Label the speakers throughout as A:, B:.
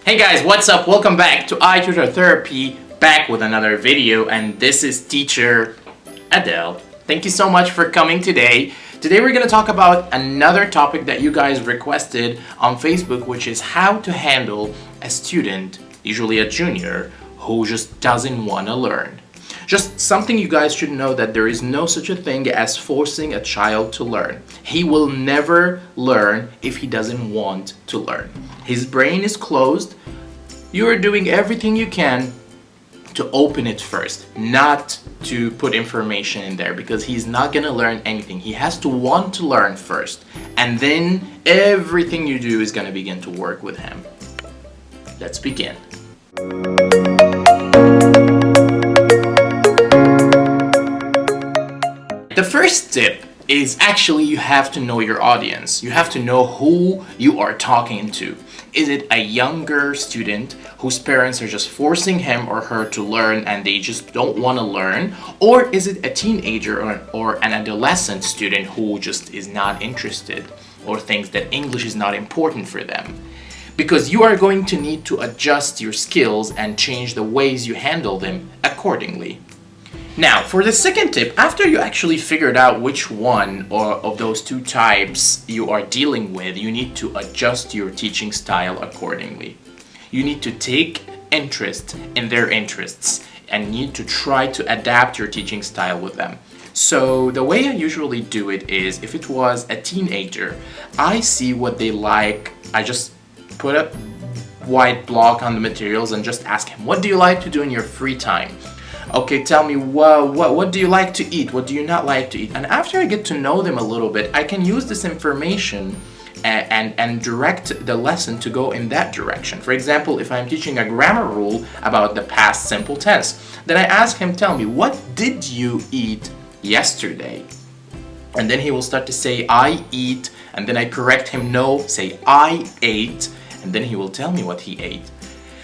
A: Hey guys, what's up? Welcome back to iTutorTherapy, back with another video, and this is teacher Adele. Thank you so much for coming today. Today we're going to talk about another topic that you guys requested on Facebook, which is how to handle a student, usually a junior, who just doesn't want to learn. Just something you guys should know, that there is no such a thing as forcing a child to learn. He will never learn if he doesn't want to learn. His brain is closed. You are doing everything you can to open it first, not to put information in there, because he's not gonna learn anything. He has to want to learn first, and then everything you do is gonna begin to work with him. Let's begin. The first tip is actually you have to know your audience. You have to know who you are talking to. Is it a younger student whose parents are just forcing him or her to learn and they just don't want to learn? Or is it a teenager or an adolescent student who just is not interested or thinks that English is not important for them? Because you are going to need to adjust your skills and change the ways you handle them accordingly. Now, for the second tip, after you actually figured out which one of those two types you are dealing with, you need to adjust your teaching style accordingly. You need to take interest in their interests and need to try to adapt your teaching style with them. So the way I usually do it is, if it was a teenager, I see what they like. I just put a white block on the materials and just ask him, what do you like to do in your free time? Okay, tell me, what do you like to eat? What do you not like to eat? And after I get to know them a little bit, I can use this information and direct the lesson to go in that direction. For example, if I'm teaching a grammar rule about the past simple tense, then I ask him, tell me, what did you eat yesterday? And then he will start to say, I eat, and then I correct him, no, say, I ate, and then he will tell me what he ate.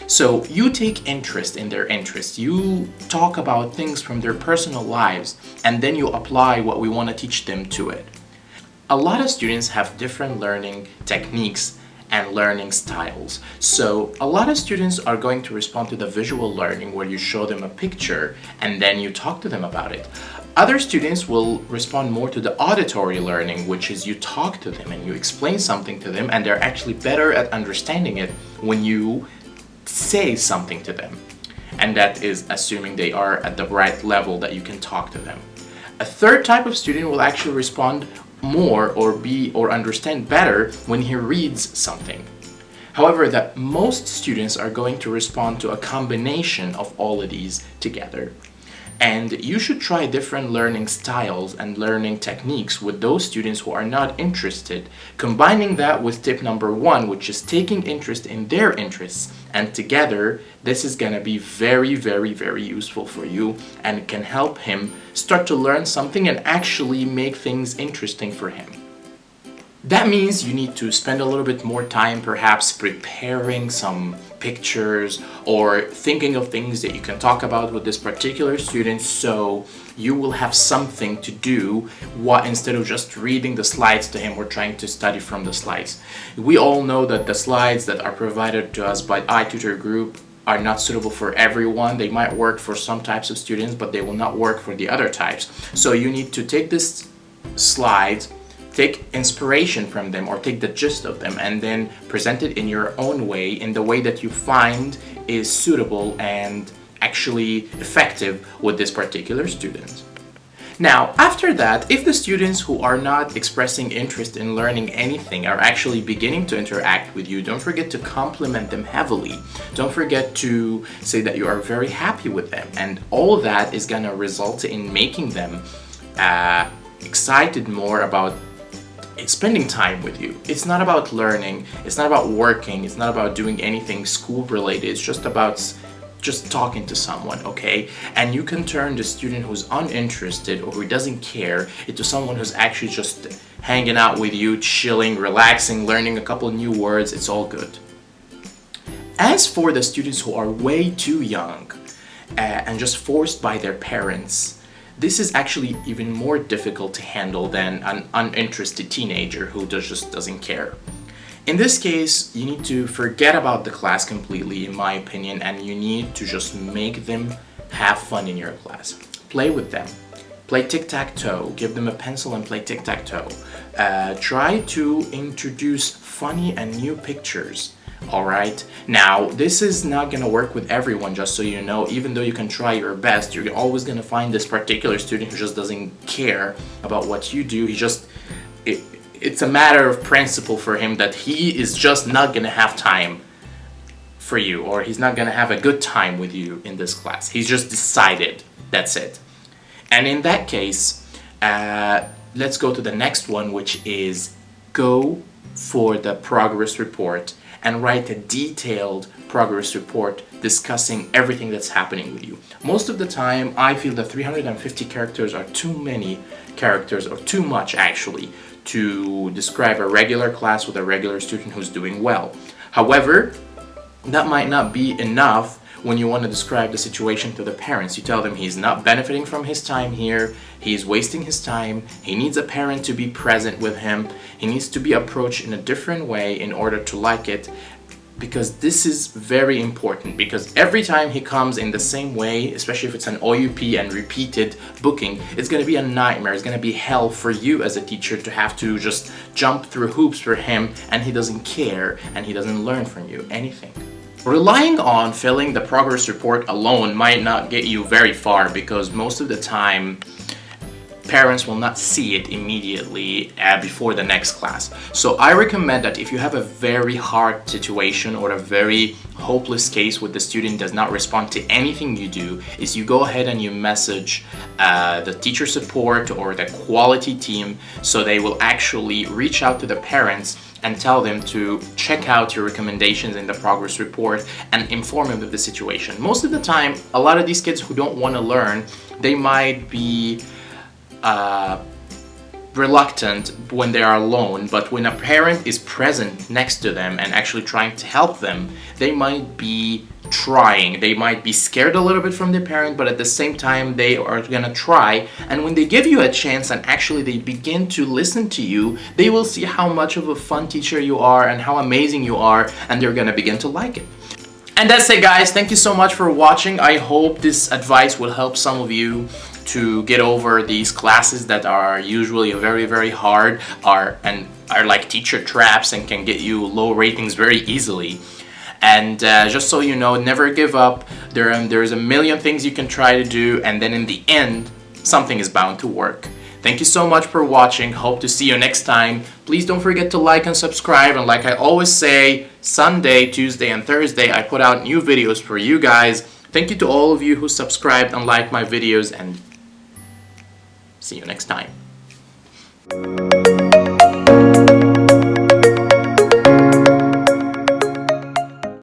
A: So you take interest in their interests, you talk about things from their personal lives, and then you apply what we want to teach them to it. A lot of students have different learning techniques and learning styles. So a lot of students are going to respond to the visual learning, where you show them a picture and then you talk to them about it. Other students will respond more to the auditory learning, which is you talk to them and you explain something to them, and they're actually better at understanding it when you say something to them, and that is assuming they are at the right level that you can talk to them. A third type of student will actually respond more or understand better when he reads something. However, that most students are going to respond to a combination of all of these together. And you should try different learning styles and learning techniques with those students who are not interested, combining that with tip number one, which is taking interest in their interests. And together, this is going to be very, very, very useful for you, and can help him start to learn something and actually make things interesting for him. That means you need to spend a little bit more time perhaps preparing some pictures or thinking of things that you can talk about with this particular student, so you will have something to do instead of just reading the slides to him or trying to study from the slides. We all know that the slides that are provided to us by iTutor group are not suitable for everyone. They might work for some types of students, but they will not work for the other types. So you need to take this slides, take inspiration from them or take the gist of them, and then present it in your own way, in the way that you find is suitable and actually effective with this particular student. Now, after that, if the students who are not expressing interest in learning anything are actually beginning to interact with you, don't forget to compliment them heavily. Don't forget to say that you are very happy with them, and all that is gonna result in making them excited more about spending time with you. It's not about learning, it's not about working, it's not about doing anything school related, it's just about just talking to someone, okay? And you can turn the student who's uninterested or who doesn't care into someone who's actually just hanging out with you, chilling, relaxing, learning a couple new words. It's all good. As for the students who are way too young and just forced by their parents, this is actually even more difficult to handle than an uninterested teenager who just doesn't care. In this case, you need to forget about the class completely, in my opinion, and you need to just make them have fun in your class. Play with them. Play tic-tac-toe. Give them a pencil and play tic-tac-toe. Try to introduce funny and new pictures. Alright, now this is not gonna work with everyone, just so you know. Even though you can try your best, you're always gonna find this particular student who just doesn't care about what you do. It's a matter of principle for him that he is just not gonna have time for you, or he's not gonna have a good time with you in this class. He's just decided, that's it. And in that case, let's go to the next one, which is go for the progress report and write a detailed progress report discussing everything that's happening with you. Most of the time, I feel that 350 characters are too many characters, or too much actually, to describe a regular class with a regular student who's doing well. However, that might not be enough when you want to describe the situation to the parents. You tell them he's not benefiting from his time here, he's wasting his time, he needs a parent to be present with him, he needs to be approached in a different way in order to like it, because this is very important, because every time he comes in the same way, especially if it's an OUP and repeated booking, it's going to be a nightmare, it's going to be hell for you as a teacher to have to just jump through hoops for him, and he doesn't care and he doesn't learn from you anything. Relying on filling the progress report alone might not get you very far, because most of the time parents will not see it immediately before the next class. So I recommend that if you have a very hard situation or a very hopeless case where the student does not respond to anything you do, is you go ahead and you message the teacher support or the quality team, so they will actually reach out to the parents and tell them to check out your recommendations in the progress report and inform them of the situation. Most of the time, a lot of these kids who don't want to learn, they might be reluctant when they are alone, but when a parent is present next to them and actually trying to help them, they might be trying. They might be scared a little bit from their parent, but at the same time they are gonna try, and when they give you a chance and actually they begin to listen to you, they will see how much of a fun teacher you are and how amazing you are, and they're gonna begin to like it. And that's it, guys. Thank you so much for watching. I hope this advice will help some of you to get over these classes that are usually very, very hard, are like teacher traps and can get you low ratings very easily. And just so you know, never give up. There's a million things you can try to do, and then in the end, something is bound to work. Thank you so much for watching. Hope to see you next time. Please don't forget to like and subscribe. And like I always say, Sunday, Tuesday, and Thursday, I put out new videos for you guys. Thank you to all of you who subscribed and liked my videos, and see you next time.